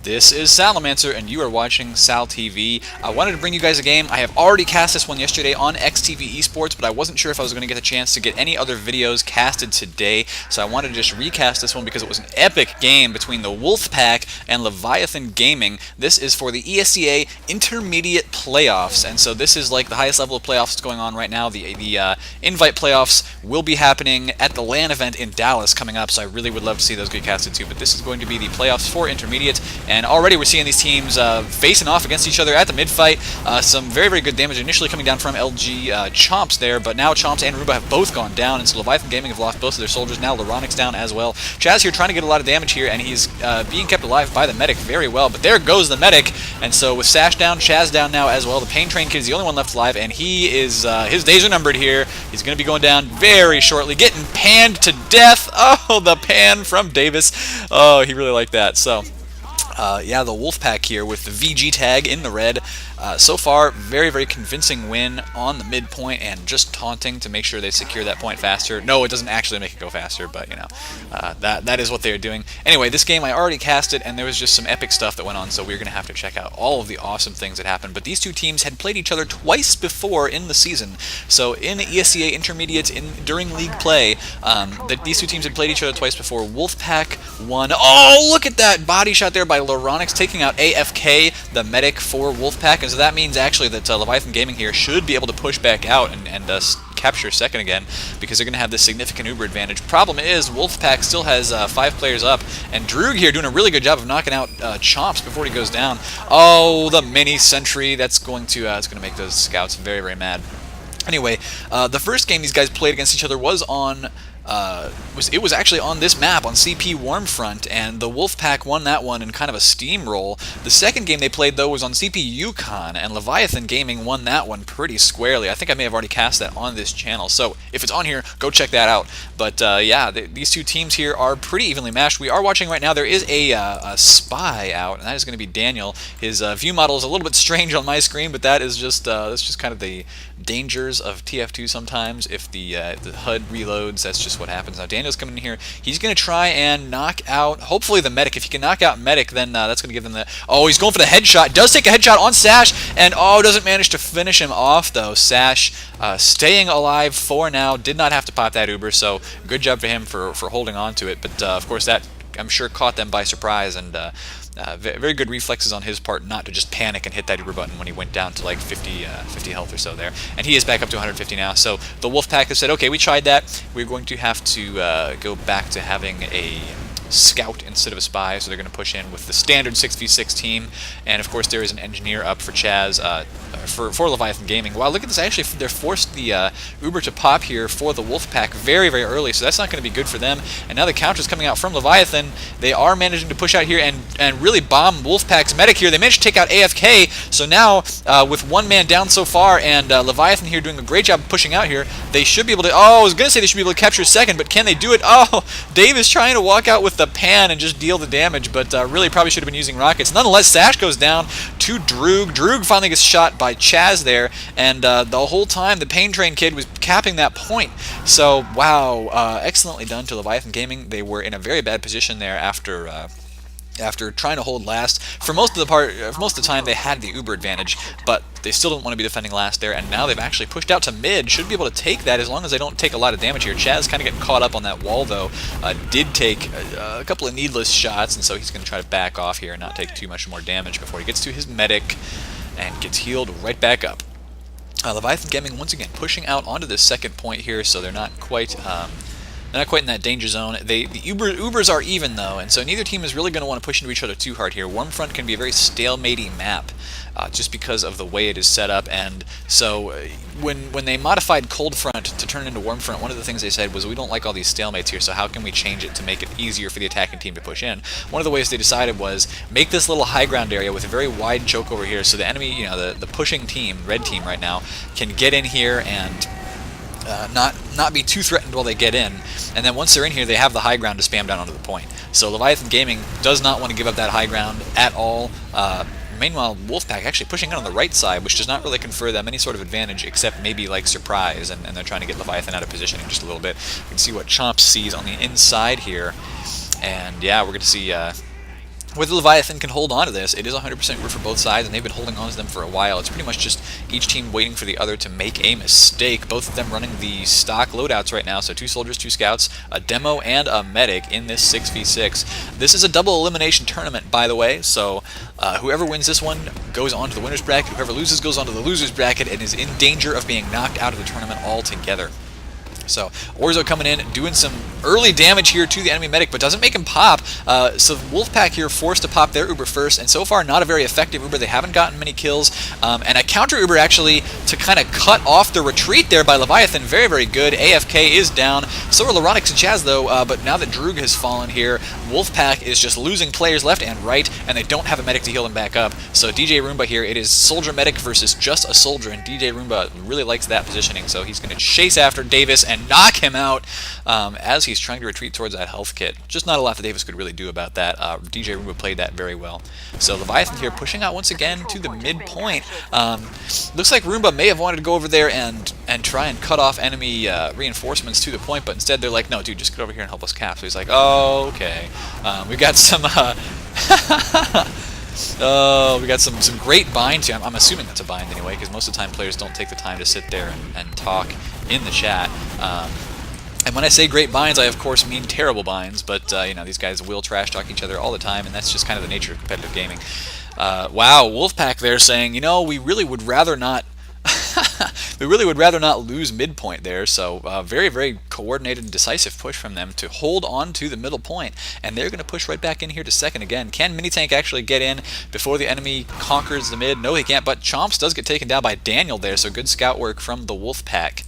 This is Salamancer, and you are watching Sal TV. I wanted to bring you guys a game. I have already cast this one yesterday on XTV Esports, but I wasn't sure if I was going to get the chance to get any other videos casted today, so I wanted to just recast this one because it was an epic game between the Wolth Pack and Leviathan Gaming. This is for the ESEA Intermediate Playoffs, and so this is like the highest level of playoffs that's going on right now. The Invite Playoffs will be happening at the LAN event in Dallas coming up, so I really would love to see those get casted too, but this is going to be the playoffs for Intermediate. And already we're seeing these teams facing off against each other at the mid-fight. Some very, very good damage initially coming down from LG Chomps there, but now Chomps and Ruba have both gone down, and so Leviathan Gaming have lost both of their soldiers. Now Laronic's down as well. Chaz here trying to get a lot of damage here, and he's being kept alive by the medic very well, but there goes the medic. And so with Sash down, Chaz down now as well. The Pain Train Kid is the only one left alive, and he is his days are numbered here. He's going to be going down very shortly, getting panned to death. Oh, the pan from Davis. Oh, he really liked that. So yeah, the Wolf Pack here with the VG tag in the red. So far, very, very convincing win on the midpoint and just taunting to make sure they secure that point faster. No, it doesn't actually make it go faster, but you know, that is what they are doing. Anyway, this game I already cast it, and there was just some epic stuff that went on, so we're going to have to check out all of the awesome things that happened. But these two teams had played each other twice before in the season. So in ESEA Intermediate during league play, these two teams had played each other twice before. Wolfpack won. Oh, look at that body shot there by Laronix, taking out AFK, the medic for Wolfpack. And so that means actually that Leviathan Gaming here should be able to push back out and capture second again, because they're going to have this significant Uber advantage. Problem is, Wolfpack still has 5 players up, and Droog here doing a really good job of knocking out Chomps before he goes down. Oh, the mini sentry, that's going to make those scouts very, very mad. Anyway, the first game these guys played against each other was on it was actually on this map, on CP Warmfront, and the Wolfpack won that one in kind of a steamroll. The second game they played, though, was on CP Yukon, and Leviathan Gaming won that one pretty squarely. I think I may have already cast that on this channel, so if it's on here, go check that out. But yeah, these two teams here are pretty evenly matched. We are watching right now, there is a spy out, and that is going to be Daniel. His view model is a little bit strange on my screen, but that is just that's just kind of the dangers of TF2 sometimes. If the HUD reloads, that's just what happens. Now Daniel's coming in here. He's going to try and knock out, hopefully, the medic. If he can knock out medic, then that's going to give them the... Oh, he's going for the headshot. Does take a headshot on Sash, and oh, doesn't manage to finish him off, though. Sash staying alive for now. Did not have to pop that Uber, so good job for him for holding on to it. But, of course, that, I'm sure, caught them by surprise, and... very good reflexes on his part not to just panic and hit that Uber button when he went down to like 50 health or so there. And he is back up to 150 now. So the Wolfpack has said, okay, we tried that. We're going to have to go back to having a scout instead of a spy, so they're going to push in with the standard 6v6 team. And of course there is an engineer up for Chaz, for Leviathan Gaming. Wow, look at this, actually they're forced the Uber to pop here for the Wolfpack very, very early, so that's not going to be good for them. And now the counter's coming out from Leviathan. They are managing to push out here and really bomb Wolfpack's medic here. They managed to take out AFK, so now with one man down so far, and Leviathan here doing a great job of pushing out here, they should be able to, oh, I was going to say they should be able to capture second, but can they do it? Oh, Dave is trying to walk out with the pan and just deal the damage, but really probably should have been using rockets. Nonetheless, Sash goes down to Droog. Droog finally gets shot by Chaz there, and the whole time the Pain Train Kid was capping that point. So, wow, excellently done to Leviathan Gaming. They were in a very bad position there after trying to hold last. For most of the time they had the Uber advantage, but they still don't want to be defending last there, and now they've actually pushed out to mid. Should be able to take that as long as they don't take a lot of damage here. Chaz kind of getting caught up on that wall, though. Did take a couple of needless shots, and so he's going to try to back off here and not take too much more damage before he gets to his medic and gets healed right back up. Leviathan Gaming once again pushing out onto this second point here, so they're not quite... they're not quite in that danger zone. The Ubers are even, though, and so neither team is really going to want to push into each other too hard here. Warmfront can be a very stalematy map, just because of the way it is set up, and so when they modified Coldfront to turn into Warmfront, one of the things they said was, we don't like all these stalemates here, so how can we change it to make it easier for the attacking team to push in? One of the ways they decided was make this little high ground area with a very wide choke over here, so the enemy, you know, the pushing team, red team right now, can get in here and not be too threatened while they get in, and then once they're in here, they have the high ground to spam down onto the point. So Leviathan Gaming does not want to give up that high ground at all. Meanwhile, Wolfpack actually pushing in on the right side, which does not really confer them any sort of advantage, except maybe like surprise, and they're trying to get Leviathan out of position in just a little bit. You can see what Chomp sees on the inside here, and yeah, we're going to see whether Leviathan can hold on to this, it is 100% Uber for both sides, and they've been holding on to them for a while. It's pretty much just each team waiting for the other to make a mistake. Both of them running the stock loadouts right now, so 2 soldiers, 2 scouts, a demo, and a medic in this 6v6. This is a double elimination tournament, by the way, so whoever wins this one goes on to the winner's bracket, whoever loses goes on to the loser's bracket, and is in danger of being knocked out of the tournament altogether. So Orzo coming in, doing some early damage here to the enemy medic, but doesn't make him pop. So Wolfpack here forced to pop their Uber first, and so far not a very effective Uber. They haven't gotten many kills, and a counter Uber actually to kind of cut off the retreat there by Leviathan. Very, very good. AFK is down. So are Laronix and Chaz though, but now that Droog has fallen here, Wolfpack is just losing players left and right, and they don't have a medic to heal them back up. So DJ Roomba here, it is soldier medic versus just a soldier, and DJ Roomba really likes that positioning, so he's going to chase after Davis and knock him out as he's trying to retreat towards that health kit. Just not a lot that Davis could really do about that. DJ Roomba played that very well. So Leviathan here pushing out once again to the midpoint. Looks like Roomba may have wanted to go over there and try and cut off enemy reinforcements to the point, but instead they're like, no, dude, just get over here and help us cap. So he's like, oh, okay. We got some... Oh, we got some great binds here. I'm assuming that's a bind anyway, because most of the time players don't take the time to sit there and talk in the chat. And when I say great binds, I of course mean terrible binds, but you know, these guys will trash talk each other all the time, and that's just kind of the nature of competitive gaming. Wow, Wolfpack there saying, you know, we really would rather not lose midpoint there, so very, very coordinated and decisive push from them to hold on to the middle point, and they're going to push right back in here to second again. Can Minitank actually get in before the enemy conquers the mid? No, he can't, but Chomps does get taken down by Daniel there, so good scout work from the Wolfpack.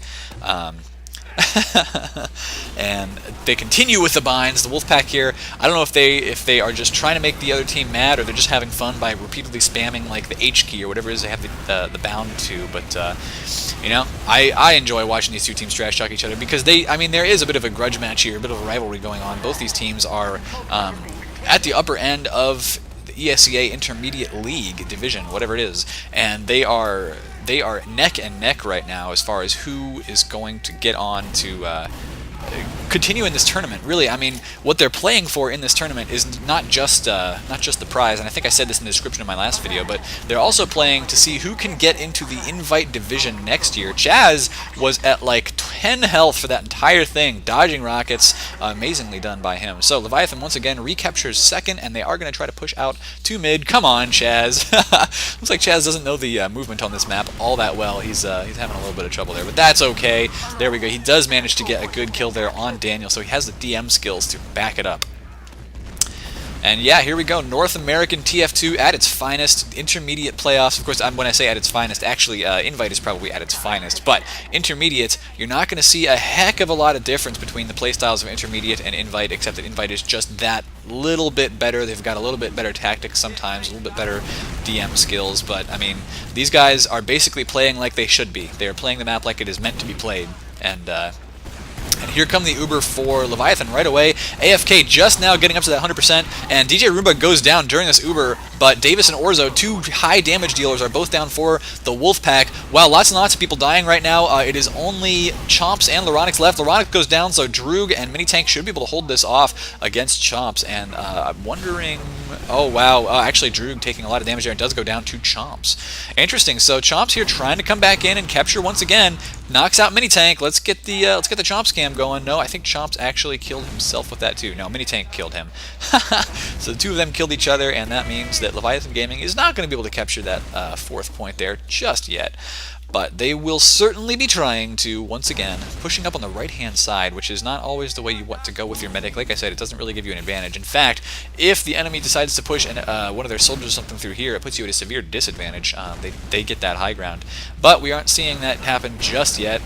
And they continue with the binds. The Wolfpack here, I don't know if they are just trying to make the other team mad, or they're just having fun by repeatedly spamming like the H key or whatever it is they have the bound to. But you know, I enjoy watching these two teams trash talk each other, because I mean, there is a bit of a grudge match here, a bit of a rivalry going on. Both these teams are at the upper end of the ESEA Intermediate League division, whatever it is, and they are neck and neck right now as far as who is going to get on to continue in this tournament. Really, I mean, what they're playing for in this tournament is not just the prize, and I think I said this in the description of my last video, but they're also playing to see who can get into the Invite division next year. Chaz was at like 10 health for that entire thing, dodging rockets. Amazingly done by him. So Leviathan once again recaptures second, and they are going to try to push out to mid. Come on, Chaz. Looks like Chaz doesn't know the movement on this map all that well. He's having a little bit of trouble there, but that's okay. There we go. He does manage to get a good kill there on Daniel, so he has the DM skills to back it up. And yeah, here we go. North American TF2 at its finest. Intermediate playoffs. Of course, when I say at its finest, actually, Invite is probably at its finest. But Intermediate, you're not going to see a heck of a lot of difference between the playstyles of Intermediate and Invite, except that Invite is just that little bit better. They've got a little bit better tactics sometimes, a little bit better DM skills. But, I mean, these guys are basically playing like they should be. They are playing the map like it is meant to be played. And here come the Uber for Leviathan right away. AFK just now getting up to that 100%, and DJ Roomba goes down during this Uber, but Davis and Orzo, two high damage dealers, are both down for the Wolfpack. Wow, lots and lots of people dying right now. It is only Chomps and Laronix left. Laronix goes down, so Droog and Minitank should be able to hold this off against Chomps, and I'm wondering... Oh, wow. Actually, Droog taking a lot of damage there and does go down to Chomps. Interesting. So Chomps here trying to come back in and capture once again. Knocks out Minitank. Let's get the Chomps cam going. No, I think Chomps actually killed himself with that too. No, Minitank killed him. So the two of them killed each other, and that means that Leviathan Gaming is not going to be able to capture that fourth point there just yet. But they will certainly be trying to, once again, pushing up on the right-hand side, which is not always the way you want to go with your medic. Like I said, it doesn't really give you an advantage. In fact, if the enemy decides to push one of their soldiers or something through here, it puts you at a severe disadvantage. They get that high ground. But we aren't seeing that happen just yet.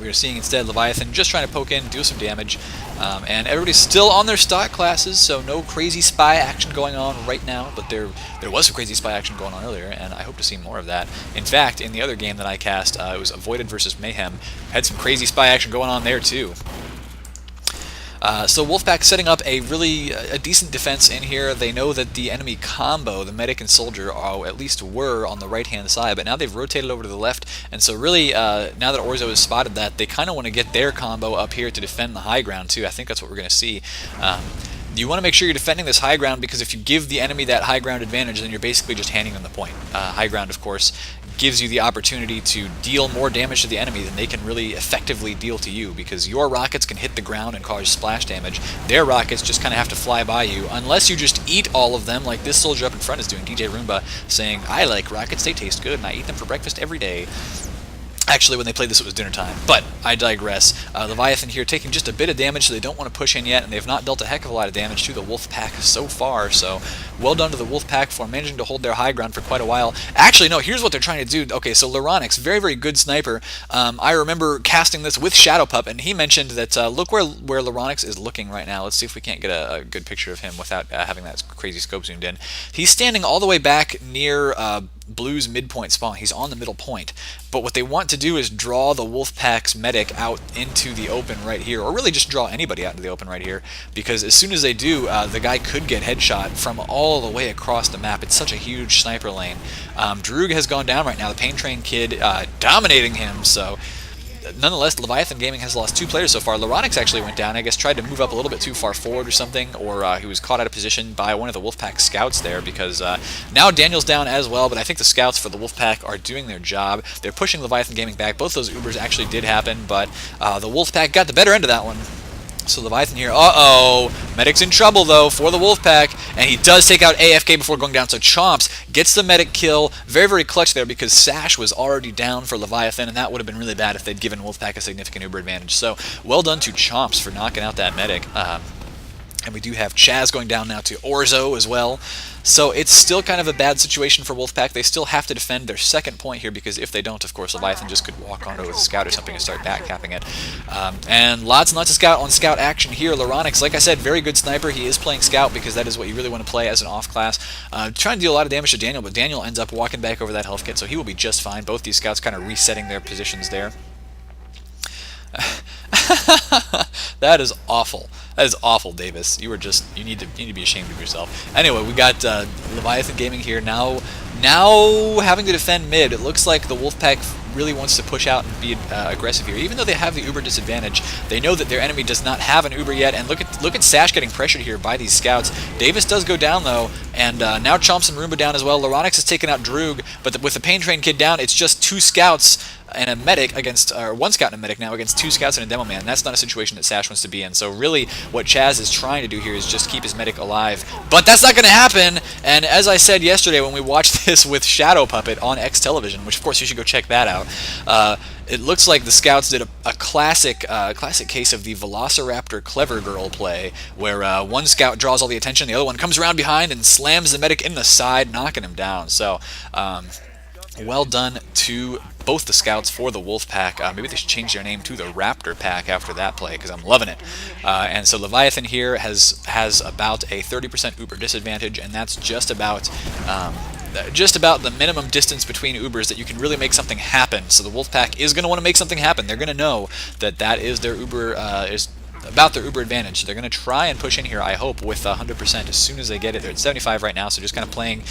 We are seeing instead Leviathan just trying to poke in, do some damage, and everybody's still on their stock classes, so no crazy spy action going on right now, but there was some crazy spy action going on earlier, and I hope to see more of that. In fact, in the other game that I cast, it was Avoided versus Mayhem, had some crazy spy action going on there too. So Wolfpack setting up a really decent defense in here. They know that the enemy combo, the medic and soldier, at least were on the right-hand side, but now they've rotated over to the left, and so really, now that Orzo has spotted that, they kind of want to get their combo up here to defend the high ground too. I think that's what we're going to see. You want to make sure you're defending this high ground, because if you give the enemy that high ground advantage, then you're basically just handing them the point. High ground, of course, gives you the opportunity to deal more damage to the enemy than they can really effectively deal to you, because your rockets can hit the ground and cause splash damage. Their rockets just kind of have to fly by you, unless you just eat all of them, like this soldier up in front is doing, DJ Roomba, saying, I like rockets, they taste good, and I eat them for breakfast every day. Actually, when they played this, it was dinner time, but I digress. Leviathan here taking just a bit of damage, so they don't want to push in yet, and they've not dealt a heck of a lot of damage to the Wolf Pack so far, so well done to the Wolf Pack for managing to hold their high ground for quite a while. Actually, no, here's what they're trying to do. Okay, so Leronix, very, very good sniper. I remember casting this with Shadow Pup, and he mentioned that, look where Leronix is looking right now. Let's see if we can't get a good picture of him without having that crazy scope zoomed in. He's standing all the way back near Blue's midpoint spawn. He's on the middle point. But what they want to do is draw the Wolfpack's medic out into the open right here, or really just draw anybody out into the open right here, because as soon as they do, the guy could get headshot from all the way across the map. It's such a huge sniper lane. Droog has gone down right now, the Pain Train Kid dominating him, so nonetheless, Leviathan Gaming has lost 2 players so far. Leronix actually went down, I guess tried to move up a little bit too far forward or something, or he was caught out of position by one of the Wolfpack scouts there, because now Daniel's down as well, but I think the scouts for the Wolfpack are doing their job. They're pushing Leviathan Gaming back. Both those Ubers actually did happen, but the Wolfpack got the better end of that one. So Leviathan here, Medic's in trouble, though, for the Wolfpack, and he does take out AFK before going down, so Chomps gets the medic kill. Very, very clutch there, because Sash was already down for Leviathan, and that would have been really bad if they'd given Wolfpack a significant Uber advantage. So, well done to Chomps for knocking out that medic. And we do have Chaz going down now to Orzo as well. So it's still kind of a bad situation for Wolfpack. They still have to defend their second point here, because if they don't, of course, Leviathan just could walk onto with a scout or something and start backcapping it. And lots and lots of scout action here. Leronix, like I said, very good sniper. He is playing scout because that is what you really want to play as an off class. Trying to deal a lot of damage to Daniel, but Daniel ends up walking back over that health kit, so he will be just fine. Both these scouts kind of resetting their positions there. That is awful. That is awful, Davis. You need to be ashamed of yourself. Anyway, we got Leviathan Gaming here now having to defend mid. It looks like the Wolfpack really wants to push out and be aggressive here. Even though they have the Uber disadvantage, they know that their enemy does not have an Uber yet. And look at Sash getting pressured here by these scouts. Davis does go down though, and now Chomps and Roomba down as well. Leronix has taken out Droog, but with the Pain Train Kid down, it's just 2 scouts and a medic against, or 1 scout and a medic now against 2 scouts and a demo man. That's not a situation that Sash wants to be in. So really, what Chaz is trying to do here is just keep his medic alive. But that's not going to happen. And as I said yesterday when we watched this with Shadow Puppet on X Television, which of course you should go check that out, it looks like the scouts did a classic case of the Velociraptor Clever Girl play, where one scout draws all the attention, the other one comes around behind and slams the medic in the side, knocking him down. So, well done to both the scouts for the Wolfpack. Maybe they should change their name to the Raptor Pack after that play, because I'm loving it. And so Leviathan here has about a 30% Uber disadvantage, and that's just about the minimum distance between Ubers that you can really make something happen. So the Wolfpack is going to want to make something happen. They're going to know that is their Uber is about their Uber advantage. So they're going to try and push in here, I hope, with 100% as soon as they get it. They're at 75 right now, so just kind of playing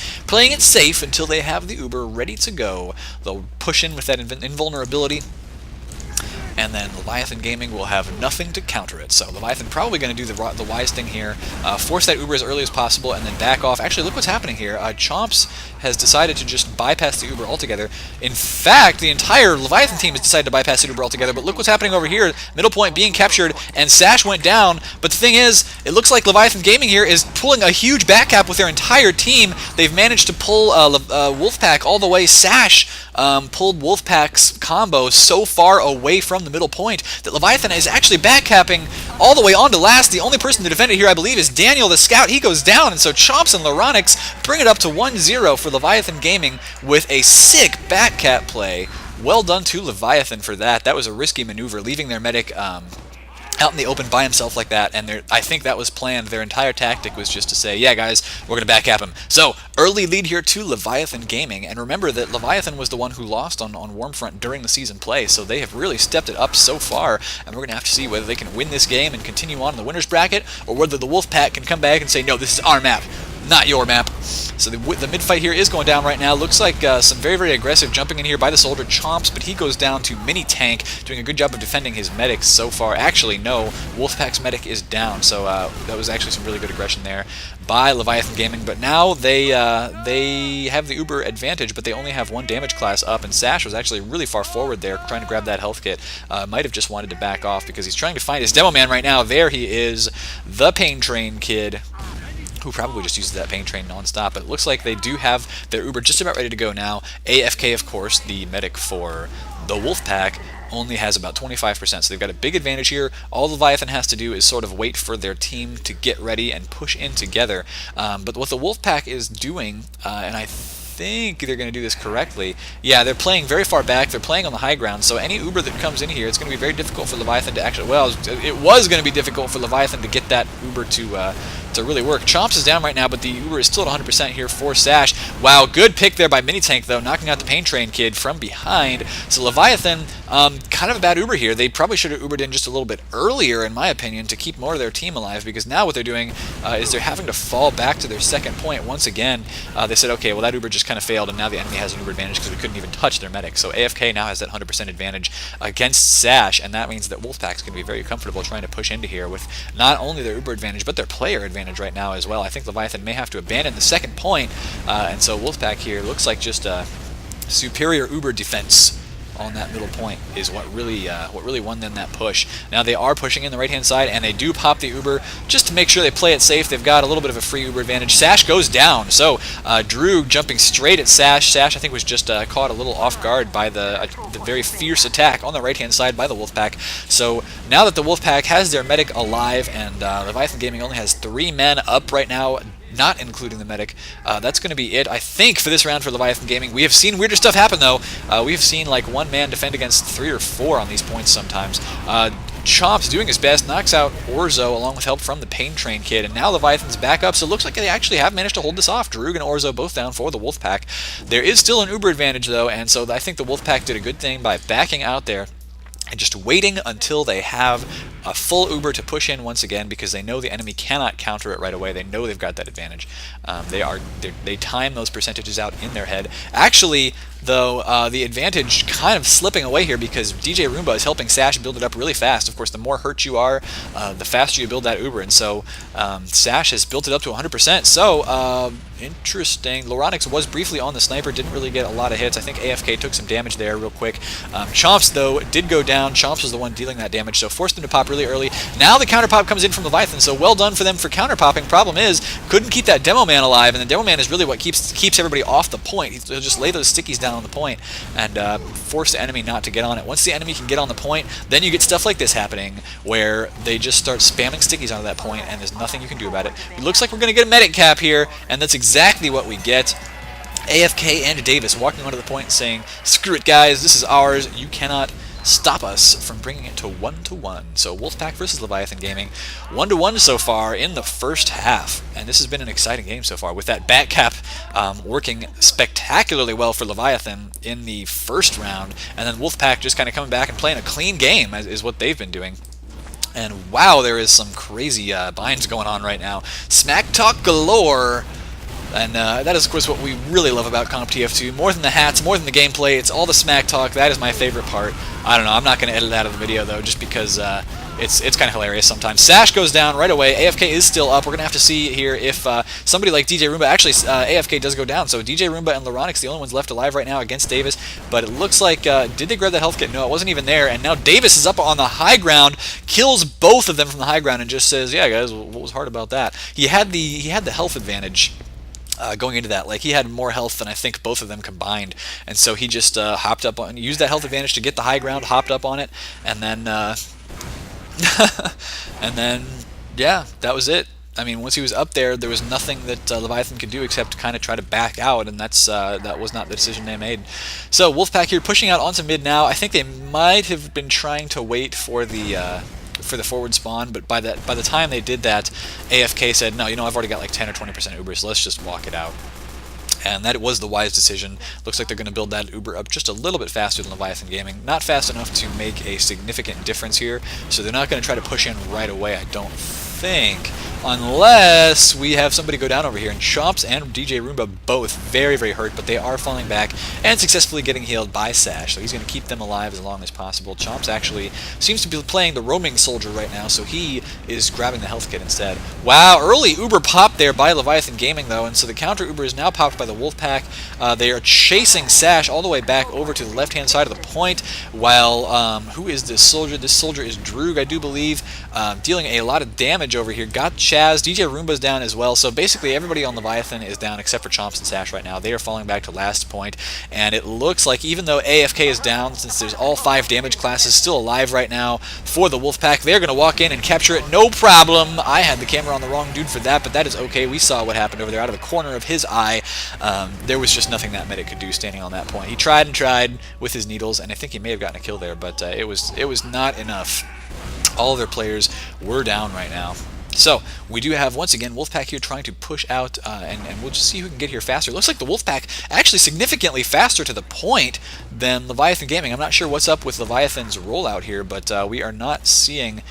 it safe until they have the Uber ready to go. They'll push in with that invulnerability, and then Leviathan Gaming will have nothing to counter it. So Leviathan probably going to do the wise thing here, force that Uber as early as possible, and then back off. Actually, look what's happening here. Chomps has decided to just bypass the Uber altogether. In fact, the entire Leviathan team has decided to bypass the Uber altogether, but look what's happening over here. Middle point being captured, and Sash went down, but the thing is, it looks like Leviathan Gaming here is pulling a huge back cap with their entire team. They've managed to pull Wolfpack all the way. Sash pulled Wolfpack's combo so far away from the middle point that Leviathan is actually backcapping all the way on to last. The only person to defend it here, I believe, is Daniel the Scout. He goes down, and so Chomps and Leronix bring it up to 1-0 for Leviathan Gaming with a sick backcap play. Well done to Leviathan for that. That was a risky maneuver, leaving their medic out in the open by himself like that, and I think that was planned. Their entire tactic was just to say, yeah guys, we're going to backcap him. So, early lead here to Leviathan Gaming, and remember that Leviathan was the one who lost on Warmfront during the season play, so they have really stepped it up so far, and we're going to have to see whether they can win this game and continue on in the winner's bracket, or whether the Wolfpack can come back and say, no, this is our map. not your map. So the mid fight here is going down right now. Looks like some very, very aggressive jumping in here by the soldier Chomps, but he goes down to Mini Tank, doing a good job of defending his medics so far. Actually, no, Wolfpack's medic is down, so that was actually some really good aggression there by Leviathan Gaming. But now they have the Uber advantage, but they only have one damage class up, and Sash was actually really far forward there trying to grab that health kit. Might have just wanted to back off because he's trying to find his demo man right now. There he is, the Pain Train kid, who probably just uses that Pain Train non-stop. But it looks like they do have their Uber just about ready to go now. AFK, of course, the medic for the Wolfpack, only has about 25%, so they've got a big advantage here. All Leviathan has to do is sort of wait for their team to get ready and push in together. But what the Wolfpack is doing, and I think they're going to do this correctly. Yeah, they're playing very far back. They're playing on the high ground, so any Uber that comes in here, it's going to be very difficult for Leviathan to actually... Well, it was going to be difficult for Leviathan to get that Uber to really work. Chomps is down right now, but the Uber is still at 100% here for Sash. Wow, good pick there by Mini Tank, though, knocking out the Pain Train kid from behind. So Leviathan, kind of a bad Uber here. They probably should have Ubered in just a little bit earlier, in my opinion, to keep more of their team alive, because now what they're doing is they're having to fall back to their second point once again. They said, okay, well, that Uber just kind of failed, and now the enemy has an Uber advantage because we couldn't even touch their medic. So AFK now has that 100% advantage against Sash, and that means that Wolfpack's going to be very comfortable trying to push into here with not only their Uber advantage, but their player advantage right now as well. I think Leviathan may have to abandon the second point, and so Wolfpack here looks like just a superior Uber defense on that middle point is what really won them that push. Now they are pushing in the right hand side, and they do pop the Uber just to make sure they play it safe. They've got a little bit of a free Uber advantage. Sash goes down, so Drew jumping straight at Sash. Sash, I think, was just caught a little off guard by the very fierce attack on the right hand side by the Wolfpack. So now that the Wolfpack has their medic alive, and Leviathan Gaming only has 3 men up right now, not including the medic, that's going to be it, I think, for this round for Leviathan Gaming. We have seen weirder stuff happen, though. We have seen, like, 1 man defend against 3 or 4 on these points sometimes. Chomp's doing his best, knocks out Orzo along with help from the Pain Train kid, and now Leviathan's back up, so it looks like they actually have managed to hold this off. Droog and Orzo both down for the Wolfpack. There is still an Uber advantage, though, and so I think the Wolfpack did a good thing by backing out there and just waiting until they have a full Uber to push in once again, because they know the enemy cannot counter it right away. They know they've got that advantage. They time those percentages out in their head. Actually, though, the advantage kind of slipping away here because DJ Roomba is helping Sash build it up really fast. Of course, the more hurt you are, the faster you build that Uber, and so Sash has built it up to 100%. So, interesting. Loronix was briefly on the sniper, didn't really get a lot of hits. I think AFK took some damage there real quick. Chomps, though, did go down. Chomps was the one dealing that damage, so forced him to pop really early. Now the counter pop comes in from Leviathan, so well done for them for counter popping. Problem is, couldn't keep that demo man alive, and the demo man is really what keeps everybody off the point. He'll just lay those stickies down on the point and force the enemy not to get on it. Once the enemy can get on the point, then you get stuff like this happening where they just start spamming stickies onto that point, and there's nothing you can do about it. It looks like we're going to get a medic cap here, and that's exactly what we get. AFK and Davis walking onto the point and saying, screw it, guys, this is ours. You cannot stop us from bringing it to 1-1. So Wolfpack versus Leviathan Gaming, 1-1 so far in the first half, and this has been an exciting game so far, with that back cap working spectacularly well for Leviathan in the first round, and then Wolfpack just kind of coming back and playing a clean game, is what they've been doing. And wow, there is some crazy binds going on right now. Smack talk galore. And that is, of course, what we really love about CompTF2. More than the hats, more than the gameplay, it's all the smack talk. That is my favorite part. I don't know, I'm not going to edit that out of the video, though, just because it's kind of hilarious sometimes. Sash goes down right away. AFK is still up. We're going to have to see here if somebody like DJ Roomba, actually, AFK does go down. So DJ Roomba and Loronix, the only ones left alive right now against Davis. But it looks like, did they grab that health kit? No, it wasn't even there. And now Davis is up on the high ground, kills both of them from the high ground, and just says, yeah, guys, what was hard about that? He had the health advantage. Going into that, like, he had more health than I think both of them combined, and so he just hopped up on, used that health advantage to get the high ground, hopped up on it, and then yeah, that was it. I mean, once he was up there, there was nothing that Leviathan could do except kind of try to back out, and that was not the decision they made. So Wolfpack here pushing out onto mid now. I think they might have been trying to wait for the forward spawn, but by the time they did that, AFK said, no, I've already got like 10 or 20% Uber, so let's just walk it out. And that was the wise decision. Looks like they're going to build that Uber up just a little bit faster than Leviathan Gaming. Not fast enough to make a significant difference here, so they're not going to try to push in right away, I don't think. Unless we have somebody go down over here. And Chomps and DJ Roomba both very, very hurt, but they are falling back and successfully getting healed by Sash. So he's going to keep them alive as long as possible. Chomps actually seems to be playing the roaming soldier right now, so he is grabbing the health kit instead. Wow, early Uber pop there by Leviathan Gaming, though, and so the counter Uber is now popped by the Wolfpack. They are chasing Sash all the way back over to the left-hand side of the point, while, who is this soldier? This soldier is Droog, I do believe, dealing a lot of damage over here. Got Chaz, DJ Roomba's down as well, so basically everybody on Leviathan is down except for Chomps and Sash right now. They are falling back to last point, and it looks like even though AFK is down, since there's all 5 damage classes still alive right now for the Wolfpack, they're going to walk in and capture it, no problem. I had the camera on the wrong dude for that, but that is okay. We saw what happened over there out of the corner of his eye. There was just nothing that medic could do standing on that point. He tried and tried with his needles, and I think he may have gotten a kill there, but it was not enough. All of their players were down right now. So, we do have, once again, Wolfpack here trying to push out, and we'll just see who can get here faster. It looks like the Wolfpack actually significantly faster to the point than Leviathan Gaming. I'm not sure what's up with Leviathan's rollout here, but we are not seeing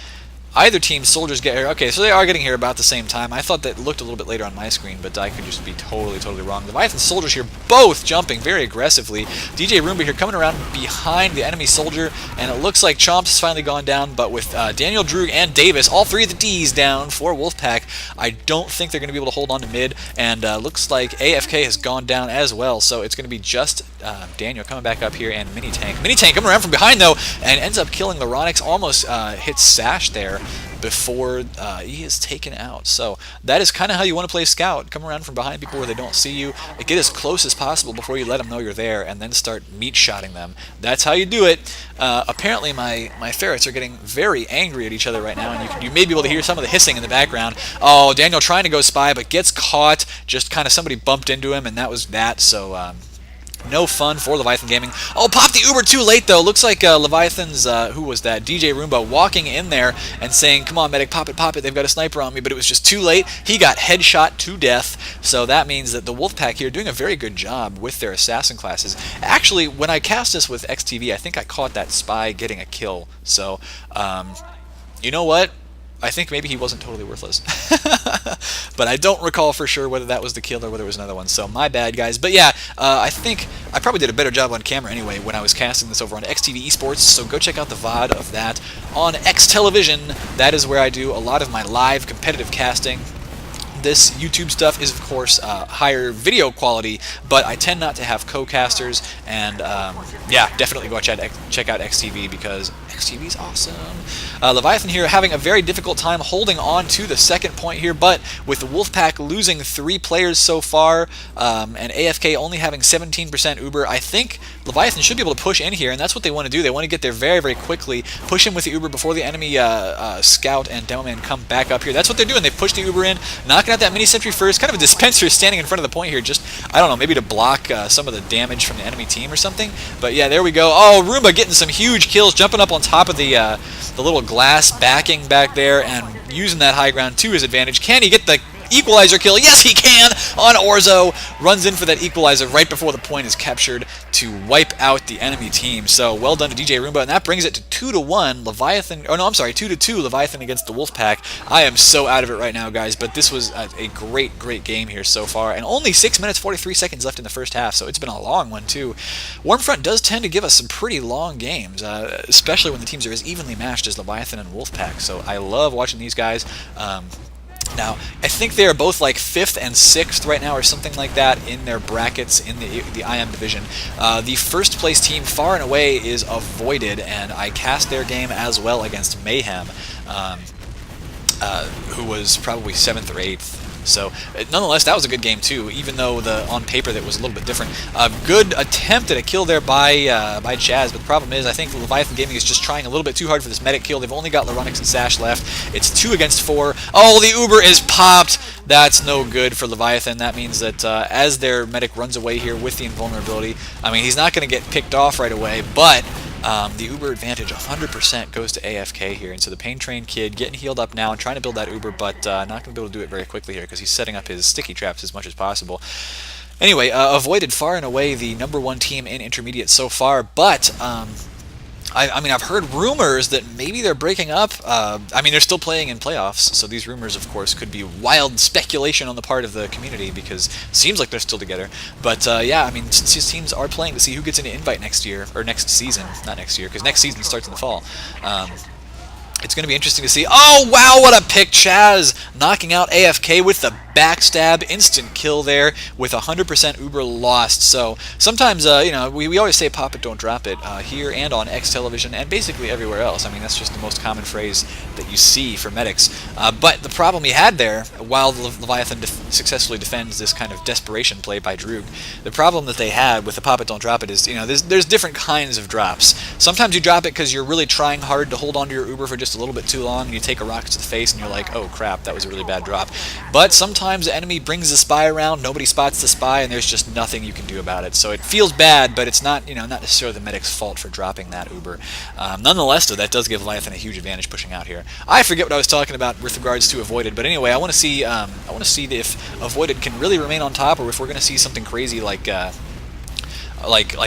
either team's soldiers get here. Okay, so they are getting here about the same time. I thought that looked a little bit later on my screen, but I could just be totally wrong. Leviathan soldiers here both jumping very aggressively. DJ Roomba here coming around behind the enemy soldier, and it looks like Chomps has finally gone down, but with Daniel, Droog, and Davis, all 3 of the Ds down for Wolfpack, I don't think they're going to be able to hold on to mid, and looks like AFK has gone down as well, so it's going to be just Daniel coming back up here, and Mini Tank coming around from behind, though, and ends up killing Laronix, almost hits Sash there before he is taken out. So that is kind of how you want to play Scout. Come around from behind people where they don't see you, get as close as possible before you let them know you're there, and then start meat-shotting them. That's how you do it. Apparently my ferrets are getting very angry at each other right now, and you may be able to hear some of the hissing in the background. Oh, Daniel trying to go spy, but gets caught. Just kind of somebody bumped into him, and that was that. So no fun for Leviathan Gaming. Oh, popped the Uber too late, though. Looks like Leviathan's, who was that? DJ Roomba walking in there and saying, come on, medic, pop it, they've got a sniper on me, but it was just too late. He got headshot to death, so that means that the Wolfpack here doing a very good job with their assassin classes. Actually, when I cast this with XTV, I think I caught that spy getting a kill, so, you know what? I think maybe he wasn't totally worthless. But I don't recall for sure whether that was the kill or whether it was another one, so my bad, guys. But yeah, I think I probably did a better job on camera anyway when I was casting this over on XTV Esports, so go check out the VOD of that on X Television. That is where I do a lot of my live competitive casting. This YouTube stuff is, of course, higher video quality, but I tend not to have co-casters, and yeah, definitely go check out XTV because XTV is awesome. Leviathan here having a very difficult time holding on to the second point here, but with the Wolfpack losing 3 players so far, and AFK only having 17% Uber, I think Leviathan should be able to push in here, and that's what they want to do. They want to get there very quickly, push in with the Uber before the enemy Scout and Demoman come back up here. That's what they're doing. They push the Uber in, knocking out that mini sentry first, kind of a dispenser standing in front of the point here, just, I don't know, maybe to block some of the damage from the enemy team or something. But yeah, there we go. Oh, Roomba getting some huge kills, jumping up on top of the little glass backing back there and using that high ground to his advantage. Can he get the equalizer kill? Yes, he can on Orzo. Runs in for that equalizer right before the point is captured to wipe out the enemy team. So well done to DJ Roomba, and that brings it to 2-1 Leviathan. Oh no, I'm sorry, 2-2 Leviathan against the Wolfpack. I am so out of it right now, guys, but this was a great game here so far, and only 6 minutes 43 seconds left in the first half, so it's been a long one too. Warmfront does tend to give us some pretty long games, especially when the teams are as evenly matched as Leviathan and Wolfpack. So I love watching these guys. Now, I think they are both like 5th and 6th right now or something like that in their brackets in the IM division. The first place team far and away is Avoided, and I cast their game as well against Mayhem, who was probably 7th or 8th. So, nonetheless, that was a good game too, even though on paper that was a little bit different. Good attempt at a kill there by Chaz, but the problem is I think Leviathan Gaming is just trying a little bit too hard for this medic kill. They've only got Laronix and Sash left. It's 2 against 4. Oh, the Uber is popped! That's no good for Leviathan. That means that as their medic runs away here with the invulnerability, I mean, he's not going to get picked off right away, but the Uber advantage 100% goes to AFK here, and so the Pain Train kid getting healed up now and trying to build that Uber, but not going to be able to do it very quickly here because he's setting up his sticky traps as much as possible. Anyway, Avoided far and away the #1 team in Intermediate so far, but I mean, I've heard rumors that maybe they're breaking up. I mean, they're still playing in playoffs, so these rumors, of course, could be wild speculation on the part of the community because it seems like they're still together. But yeah, I mean, teams are playing to see who gets an invite next year, or next season. Not next year, because next season starts in the fall. It's going to be interesting to see. Oh, wow, what a pick. Chaz knocking out AFK with the backstab. Instant kill there with 100% Uber lost. So sometimes, you know, we always say pop it, don't drop it here and on X television and basically everywhere else. I mean, that's just the most common phrase that you see for medics. But the problem he had there, while the Leviathan successfully defends this kind of desperation play by Droog, the problem that they had with the pop it, don't drop it is, you know, there's different kinds of drops. Sometimes you drop it because you're really trying hard to hold onto your Uber for just a little bit too long, and you take a rocket to the face and you're like, oh crap, that was a really bad drop. But sometimes the enemy brings the spy around, nobody spots the spy, and there's just nothing you can do about it. So it feels bad, but it's not, you know, not necessarily the medic's fault for dropping that Uber. Nonetheless, though, that does give Leviathan a huge advantage pushing out here. I forget what I was talking about with regards to Avoided, but anyway, I want to see if Avoided can really remain on top, or if we're going to see something crazy like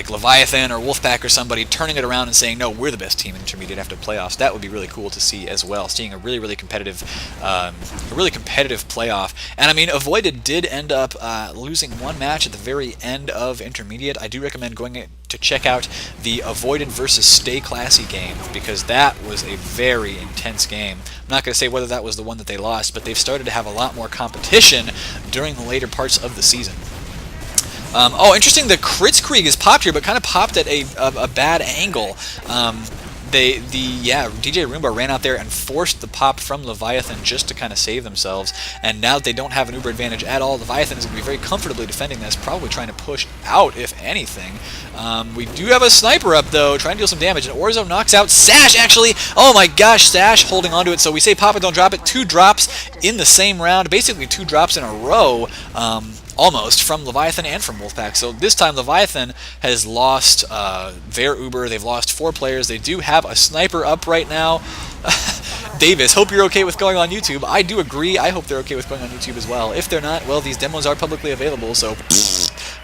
Leviathan or Wolfpack or somebody turning it around and saying, no, we're the best team in Intermediate after playoffs. That would be really cool to see as well, seeing a really competitive playoff. And I mean, Avoided did end up losing one match at the very end of Intermediate. I do recommend going to check out the Avoided versus Stay Classy game, because that was a very intense game. I'm not going to say whether that was the one that they lost, but they've started to have a lot more competition during the later parts of the season. Oh, interesting, the Kritzkrieg is popped here, but kind of popped at a bad angle. DJ Roomba ran out there and forced the pop from Leviathan just to kind of save themselves, and now that they don't have an Uber advantage at all, Leviathan is going to be very comfortably defending this, probably trying to push out, if anything. We do have a sniper up, though, trying to deal some damage, and Orzo knocks out Sash, actually! Oh my gosh, Sash holding onto it, so we say pop it, don't drop it, 2 drops in the same round, basically 2 drops in a row, almost, from Leviathan and from Wolfpack. So this time Leviathan has lost their Uber. They've lost 4 players. They do have a sniper up right now. Davis, hope you're okay with going on YouTube. I do agree. I hope they're okay with going on YouTube as well. If they're not, well, these demos are publicly available, so...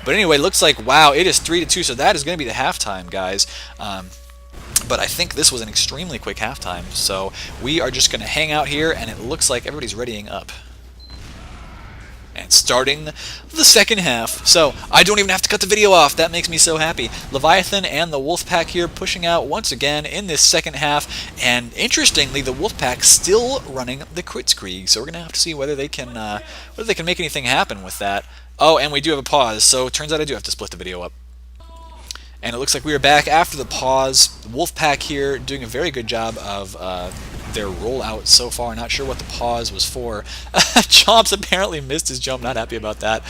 But anyway, looks like, wow, it is 3-2, so that is going to be the halftime, guys. But I think this was an extremely quick halftime, so we are just going to hang out here, and it looks like everybody's readying up. And starting the second half. So I don't even have to cut the video off. That makes me so happy. Leviathan and the Wolfpack here pushing out once again in this second half. And interestingly, the Wolfpack still running the Kritzkrieg. So we're gonna have to see whether they can make anything happen with that. Oh, and we do have a pause. So it turns out I do have to split the video up. And it looks like we are back after the pause. Wolfpack here doing a very good job of their rollout so far. Not sure what the pause was for. Chomps apparently missed his jump. Not happy about that.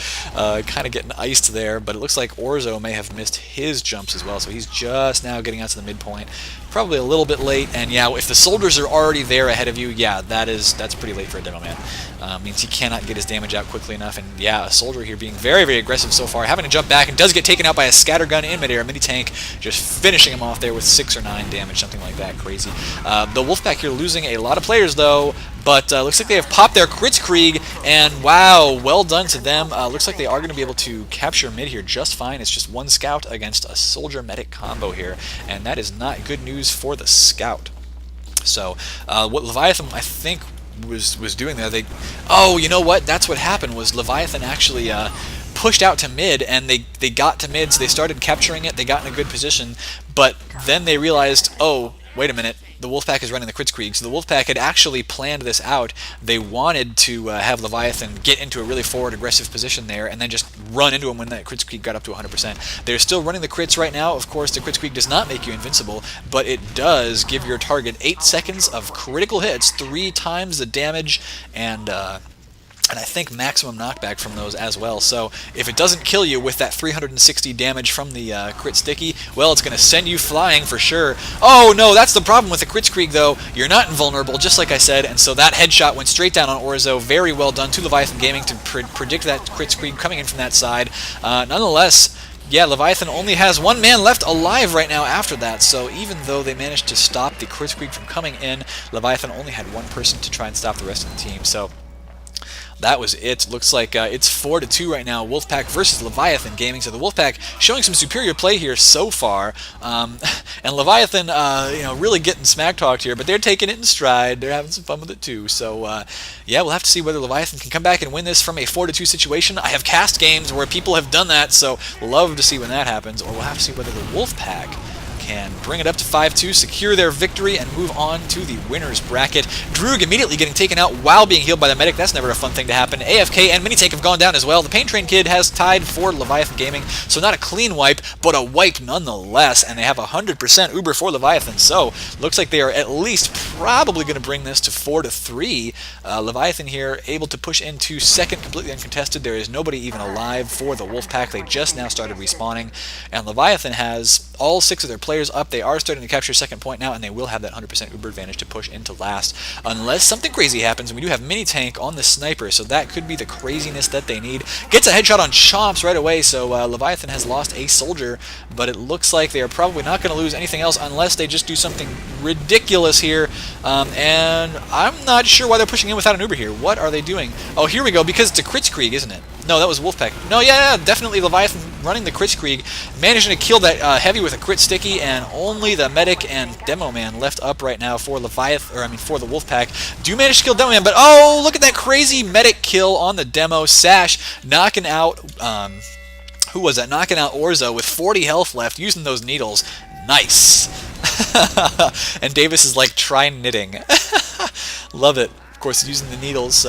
Kind of getting iced there. But it looks like Orzo may have missed his jumps as well. So he's just now getting out to the midpoint. Probably a little bit late. And yeah, if the soldiers are already there ahead of you, yeah, that's pretty late for a demo man. Means he cannot get his damage out quickly enough. And yeah, a soldier here being very aggressive so far, having to jump back, and does get taken out by a scattergun in midair. Mini tank just finishing him off there with 6 or 9 damage, something like that. Crazy. The Wolfpack here losing a lot of players though, but looks like they have popped their Kritzkrieg, and wow, well done to them. Looks like they are going to be able to capture mid here just fine. It's just 1 scout against a soldier medic combo here, and that is not good news for the scout. So what Leviathan, I think, was doing there, oh, you know what, that's what happened, was Leviathan actually pushed out to mid, and they got to mid, so they started capturing it, they got in a good position, but then they realized, oh, wait a minute, the Wolfpack is running the Kritzkrieg. So the Wolfpack had actually planned this out. They wanted to have Leviathan get into a really forward aggressive position there and then just run into him when that Kritzkrieg got up to 100%. They're still running the crits right now. Of course, the Kritzkrieg does not make you invincible, but it does give your target 8 seconds of critical hits, 3 times the damage, and I think maximum knockback from those as well. So if it doesn't kill you with that 360 damage from the crit sticky, well, it's going to send you flying for sure. Oh no, that's the problem with the Kritzkrieg though. You're not invulnerable, just like I said, and so that headshot went straight down on Orzo. Very well done to Leviathan Gaming to predict that Kritzkrieg coming in from that side. Nonetheless, yeah, Leviathan only has 1 man left alive right now after that, so even though they managed to stop the Kritzkrieg from coming in, Leviathan only had 1 person to try and stop the rest of the team. So That was it. Looks like it's 4-2 right now. Wolfpack versus Leviathan Gaming. So the Wolfpack showing some superior play here so far, and Leviathan, really getting smack talked here. But they're taking it in stride. They're having some fun with it too. So yeah, we'll have to see whether Leviathan can come back and win this from a 4-2 situation. I have cast games where people have done that, so love to see when that happens. Or we'll have to see whether the Wolfpack can bring it up to 5-2, secure their victory, and move on to the winner's bracket. Droog immediately getting taken out while being healed by the medic. That's never a fun thing to happen. AFK and Minitank have gone down as well. The Pain Train Kid has tied for Leviathan Gaming, so not a clean wipe, but a wipe nonetheless, and they have 100% Uber for Leviathan, so looks like they are at least probably going to bring this to 4-3. Leviathan here able to push into second completely uncontested. There is nobody even alive for the Wolfpack. They just now started respawning, and Leviathan has all 6 of their players up. They are starting to capture second point now, and they will have that 100% Uber advantage to push into last, unless something crazy happens. And we do have Mini Tank on the sniper, so that could be the craziness that they need. Gets a headshot on Chomps right away, so Leviathan has lost a soldier, but it looks like they are probably not going to lose anything else unless they just do something ridiculous here, and I'm not sure why they're pushing in without an Uber here. What are they doing? Oh, here we go, because it's a Kritzkrieg, isn't it? No, that was Wolfpack. No, yeah, definitely Leviathan running the Kritzkrieg, managing to kill that heavy with a crit sticky, and only the medic and Demo Man left up right now for for the Wolfpack. Do manage to kill Demo Man, but oh, look at that crazy medic kill on the Demo. Sash knocking out, who was that? Knocking out Orzo with 40 health left, using those needles. Nice. And Davis is like, try knitting. Love it. Of course, using the needles.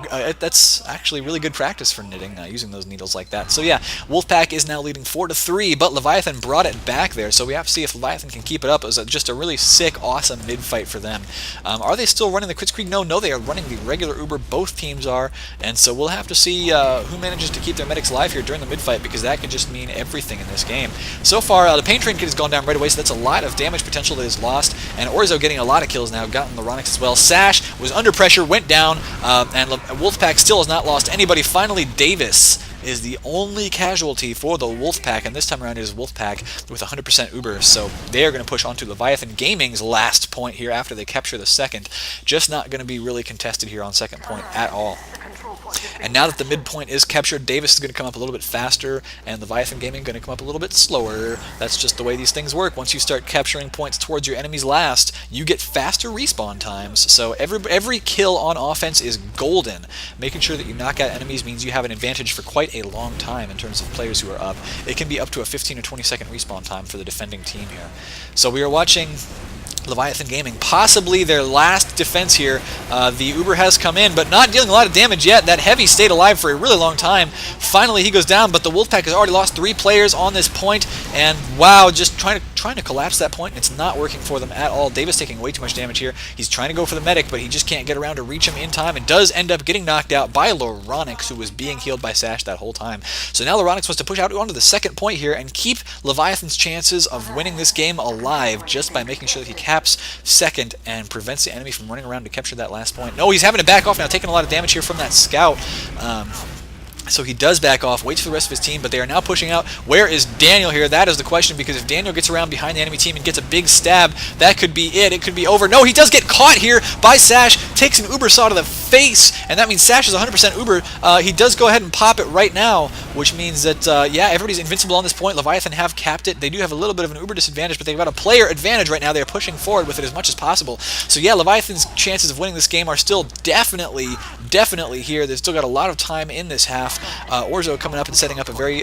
That's actually really good practice for knitting, using those needles like that. So yeah, Wolfpack is now leading 4-3, but Leviathan brought it back there, so we have to see if Leviathan can keep it up. It was just a really sick, awesome mid-fight for them. Are they still running the Kritzkrieg? No, they are running the regular Uber. Both teams are, and so we'll have to see who manages to keep their medics alive here during the mid-fight, because that could just mean everything in this game. So far, the Pain Train Kid has gone down right away, so that's a lot of damage potential that is lost, and Orzo getting a lot of kills now, gotten Leronix as well. Sash was under pressure, went down, and Wolfpack still has not lost anybody. Finally, Davis is the only casualty for the Wolfpack, and this time around it is Wolfpack with 100% Uber, so they are going to push on to Leviathan Gaming's last point here after they capture the second. Just not going to be really contested here on second point at all. And now that the midpoint is captured, Davis is going to come up a little bit faster, and Leviathan Gaming going to come up a little bit slower. That's just the way these things work. Once you start capturing points towards your enemy's last, you get faster respawn times. So every kill on offense is golden. Making sure that you knock out enemies means you have an advantage for quite a long time in terms of players who are up. It can be up to a 15 or 20 second respawn time for the defending team here. So we are watching Leviathan Gaming, possibly their last defense here. The Uber has come in, but not dealing a lot of damage yet. That heavy stayed alive for a really long time. Finally, he goes down, but the Wolfpack has already lost 3 players on this point, and wow, just trying to collapse that point, and it's not working for them at all. Davis taking way too much damage here. He's trying to go for the medic, but he just can't get around to reach him in time, and does end up getting knocked out by Leronix, who was being healed by Sash that whole time. So now Leronix wants to push out onto the second point here and keep Leviathan's chances of winning this game alive just by making sure that he caps second and prevents the enemy from running around to capture that last point. No, he's having to back off now, taking a lot of damage here from that scout. So he does back off, waits for the rest of his team, but they are now pushing out. Where is Daniel here? That is the question, because if Daniel gets around behind the enemy team and gets a big stab, that could be it. It could be over. No, he does get caught here by Sash, takes an Uber saw to the face, and that means Sash is 100% Uber. He does go ahead and pop it right now, which means that, yeah, everybody's invincible on this point. Leviathan have capped it. They do have a little bit of an Uber disadvantage, but they've got a player advantage right now. They're pushing forward with it as much as possible. So yeah, Leviathan's chances of winning this game are still definitely here. They've still got a lot of time in this half. Orzo coming up and setting up a very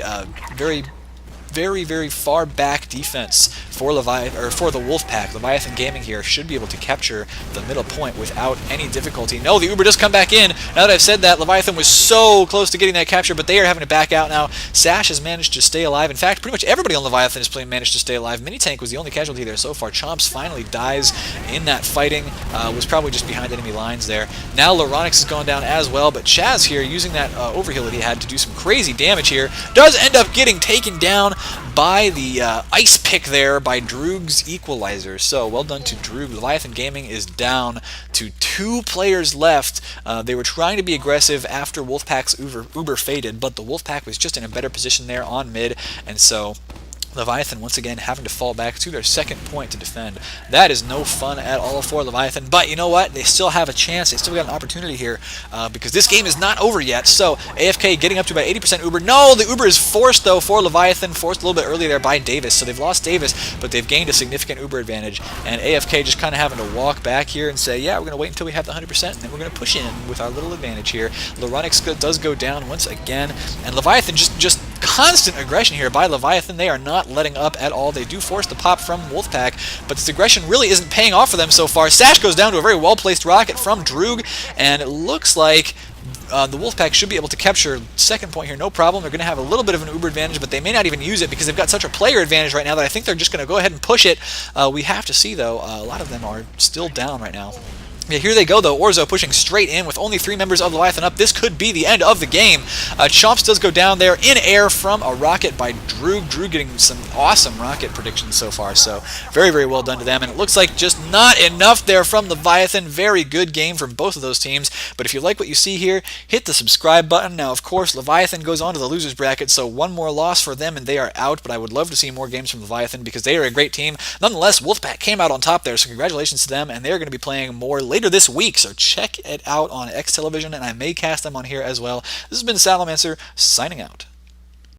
far back defense for the Wolfpack. Leviathan Gaming here should be able to capture the middle point without any difficulty. No, the Uber does come back in. Now that I've said that, Leviathan was so close to getting that capture, but they are having to back out now. Sash has managed to stay alive. In fact, pretty much everybody on Leviathan has managed to stay alive. Minitank was the only casualty there so far. Chomps finally dies in that fighting. Was probably just behind enemy lines there. Now Leronix has gone down as well, but Chaz here using that overheal that he had to do some crazy damage here does end up getting taken down by the ice pick there by Droog's equalizer. So well done to Droog. Leviathan Gaming is down to 2 players left. They were trying to be aggressive after Wolfpack's Uber faded, but the Wolfpack was just in a better position there on mid, and so Leviathan once again having to fall back to their second point to defend. That is no fun at all for Leviathan, but you know what? They still have a chance. They still got an opportunity here because this game is not over yet. So AFK getting up to about 80% Uber. No, the Uber is forced though for Leviathan, forced a little bit early there by Davis. So they've lost Davis, but they've gained a significant Uber advantage. And AFK just kind of having to walk back here and say, yeah, we're going to wait until we have the 100%, and then we're going to push in with our little advantage here. Laronix does go down once again, and Leviathan just constant aggression here by Leviathan. They are not letting up at all. They do force the pop from Wolfpack, but this aggression really isn't paying off for them so far. Sash goes down to a very well-placed rocket from Droog, and it looks like the Wolfpack should be able to capture second point here, no problem. They're going to have a little bit of an Uber advantage, but they may not even use it because they've got such a player advantage right now that I think they're just going to go ahead and push it. We have to see, though, a lot of them are still down right now. Yeah, here they go, though. Orzo pushing straight in with only 3 members of Leviathan up. This could be the end of the game. Chomps does go down there in air from a rocket by Droog. Droog getting some awesome rocket predictions so far, so very, very well done to them. And it looks like just not enough there from Leviathan. Very good game from both of those teams. But if you like what you see here, hit the subscribe button. Now, of course, Leviathan goes on to the losers bracket, so one more loss for them and they are out. But I would love to see more games from Leviathan because they are a great team. Nonetheless, Wolfpack came out on top there, so congratulations to them. And they're going to be playing more later this week, so check it out on X Television, and I may cast them on here as well. This has been Salamancer, signing out.